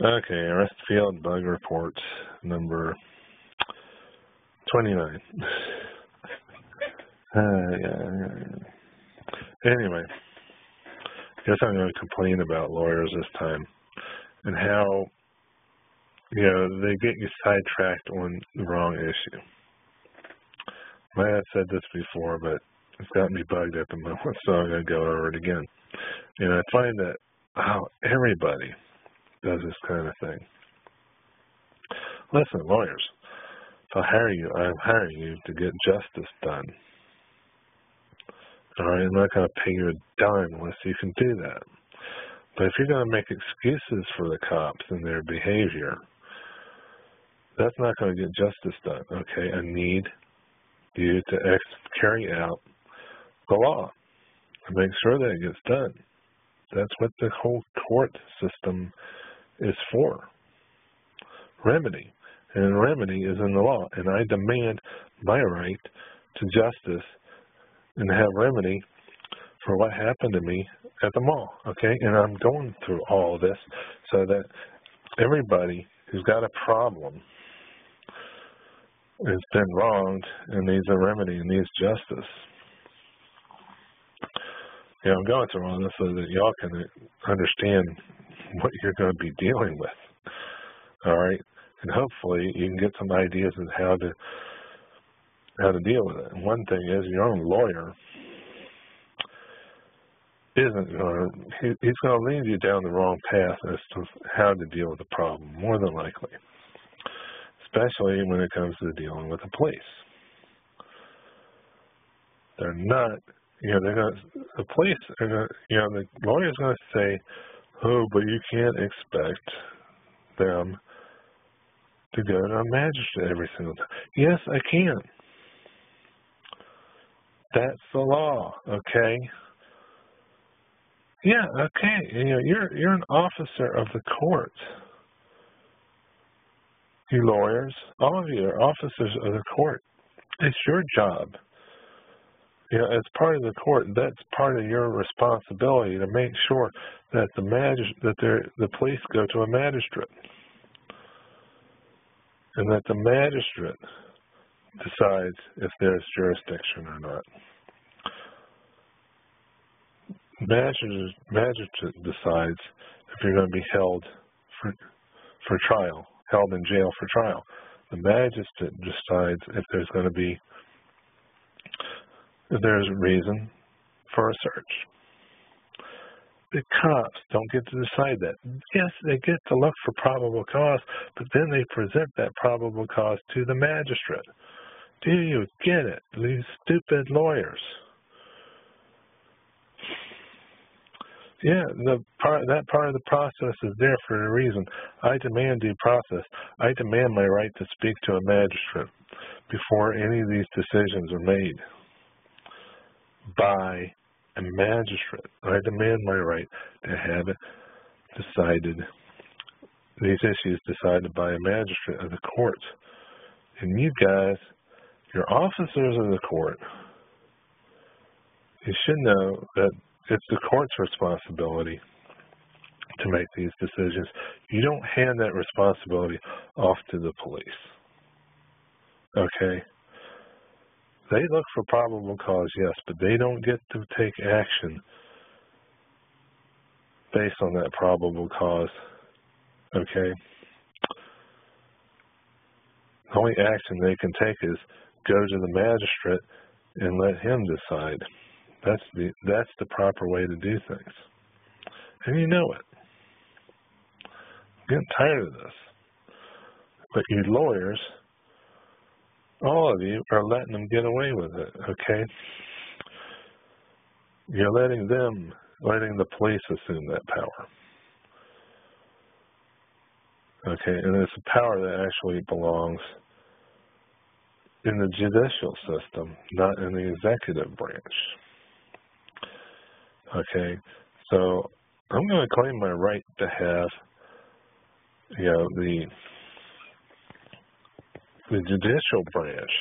Okay, arrest field bug report number 29. Anyway, guess I'm going to complain about lawyers this time and how, they get you sidetracked on the wrong issue. I have said this before, but it's got me bugged at the moment, so I'm going to go over it again. And I find that everybody does this kind of thing. Listen, lawyers, if I hire you, I'm hiring you to get justice done. All right, I'm not going to pay you a dime unless you can do that. But if you're going to make excuses for the cops and their behavior, that's not going to get justice done, okay? I need you to carry out the law and make sure that it gets done. That's what the whole court system is for. Remedy. And remedy is in the law. And I demand my right to justice and have remedy for what happened to me at the mall, okay? And I'm going through all this so that everybody who's got a problem has been wronged and needs a remedy and needs justice. I'm going through all this so that y'all can understand what you're going to be dealing with, all right? And hopefully you can get some ideas on how to deal with it. And one thing is, your own lawyer isn't going to, he's going to lead you down the wrong path as to how to deal with the problem, more than likely, especially when it comes to dealing with the police. They're not, the police are going to, the lawyer's going to say, oh, but you can't expect them to go to a magistrate every single time. Yes, I can. That's the law, okay? Yeah, okay. You're an officer of the court. You lawyers, all of you are officers of the court. It's your job. As part of the court, that's part of your responsibility to make sure that the police go to a magistrate, and that the magistrate decides if there's jurisdiction or not. Magistrate decides if you're going to be held for trial, held in jail for trial. The magistrate decides if there's going to be, if there's a reason for a search. The cops don't get to decide that. Yes, they get to look for probable cause, but then they present that probable cause to the magistrate. Do you get it, these stupid lawyers? Yeah, that part of the process is there for a reason. I demand due process. I demand my right to speak to a magistrate before any of these decisions are made by a magistrate. I demand my right to have it decided, these issues decided by a magistrate of the court. And you guys, you're officers of the court. You should know that it's the court's responsibility to make these decisions. You don't hand that responsibility off to the police. Okay? They look for probable cause, yes, but they don't get to take action based on that probable cause. Okay? The only action they can take is go to the magistrate and let him decide. That's the proper way to do things. And you know it. I'm getting tired of this. But you lawyers, all of you are letting them get away with it, okay? You're letting the police assume that power. Okay, and it's a power that actually belongs in the judicial system, not in the executive branch. Okay, so I'm going to claim my right to have, the judicial branch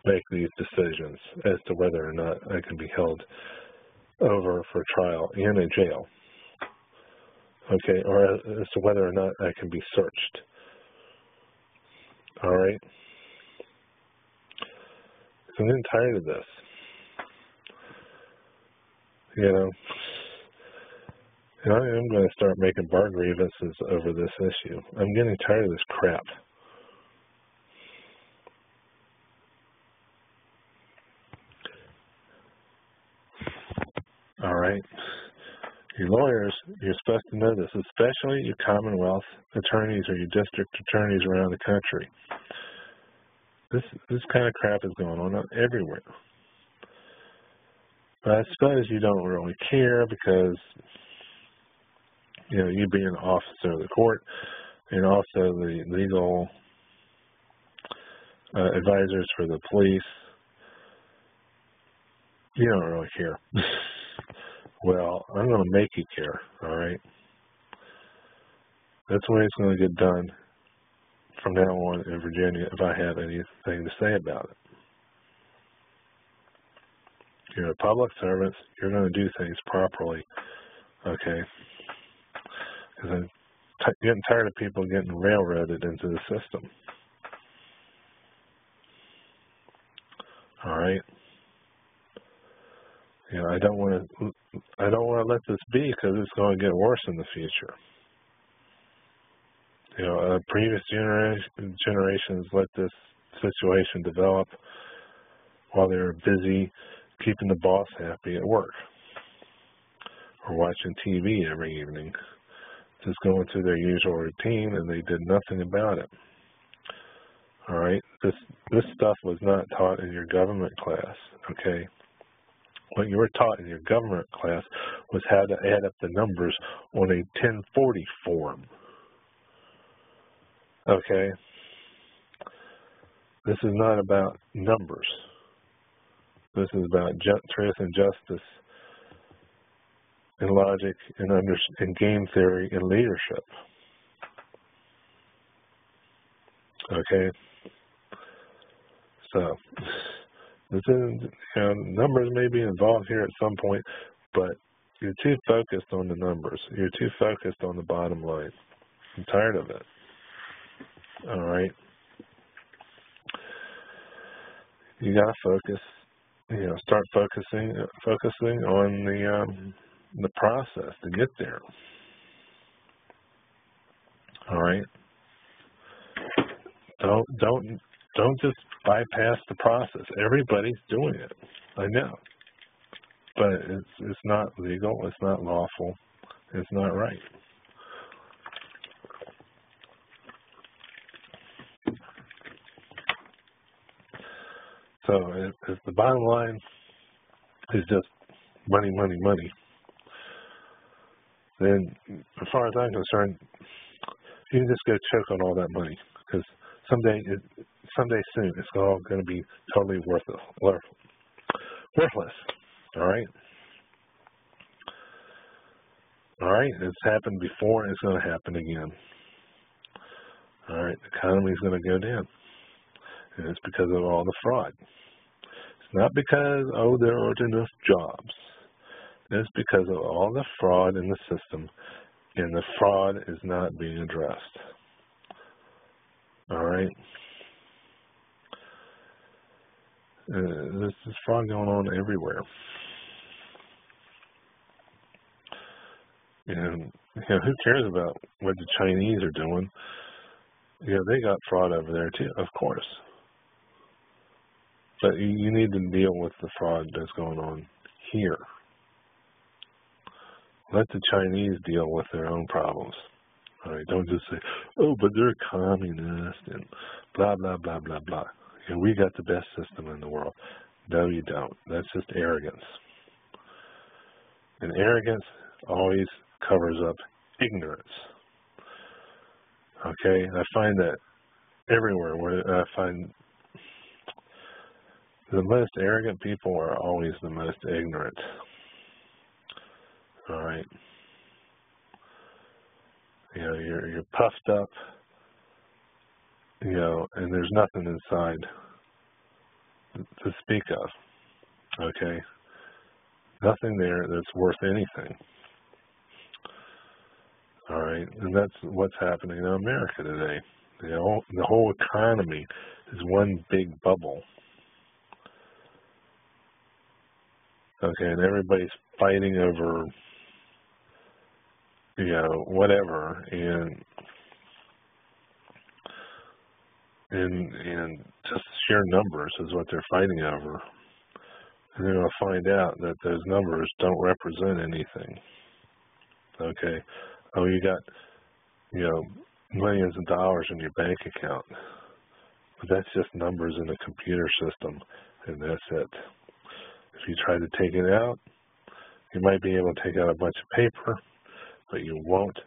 make these decisions as to whether or not I can be held over for trial in a jail. okay, or as to whether or not I can be searched. All right? I'm getting tired of this. You know, and I am going to start making bar grievances over this issue. I'm getting tired of this crap. All right? Your lawyers, you're supposed to know this, especially your Commonwealth attorneys or your district attorneys around the country. This kind of crap is going on everywhere. But I suppose you don't really care because, you know, you being an officer of the court and also the legal advisors for the police, you don't really care. Well, I'm going to make you care, all right? That's the way it's going to get done from now on in Virginia if I have anything to say about it. You're a public servant. You're going to do things properly, okay? Because I'm getting tired of people getting railroaded into the system. All right? You know, I don't want to let this be because it's going to get worse in the future. You know, previous generations let this situation develop while they were busy keeping the boss happy at work or watching TV every evening, just going through their usual routine, and they did nothing about it. All right, this stuff was not taught in your government class. Okay, what you were taught in your government class was how to add up the numbers on a 1040 form. Okay, this is not about numbers. This is about truth and justice and logic and game theory and leadership. Okay, so this isn't, you know, numbers may be involved here at some point, but you're too focused on the numbers. You're too focused on the bottom line. I'm tired of it. All right, you gotta focus. You know, start focusing on the process to get there. All right. Don't just bypass the process. Everybody's doing it. I know, but it's not legal. It's not lawful. It's not right. So if the bottom line is just money, money, money, then as far as I'm concerned, you can just go choke on all that money because someday soon it's all going to be totally worthless. All right? All right? It's happened before and it's going to happen again. All right? The economy's going to go down. And it's because of all the fraud. It's not because, there aren't enough jobs. It's because of all the fraud in the system, and the fraud is not being addressed. All right? There's fraud going on everywhere. And who cares about what the Chinese are doing? They got fraud over there too, of course. But you need to deal with the fraud that's going on here. Let the Chinese deal with their own problems. All right, don't just say, but they're communist and blah, blah, blah, blah, blah. And we got the best system in the world. No, you don't. That's just arrogance. And arrogance always covers up ignorance. Okay, I find that everywhere where I find the most arrogant people are always the most ignorant. All right. You're puffed up, and there's nothing inside to speak of. Okay. Nothing there that's worth anything. right? And that's what's happening in America today. You know, the whole economy is one big bubble. Okay, and everybody's fighting over, you know, whatever, and just sheer numbers is what they're fighting over. And they're going to find out that those numbers don't represent anything. Okay, oh, you got, you know, millions of dollars in your bank account, but that's just numbers in a computer system, and that's it. If you try to take it out, you might be able to take out a bunch of paper, but you won't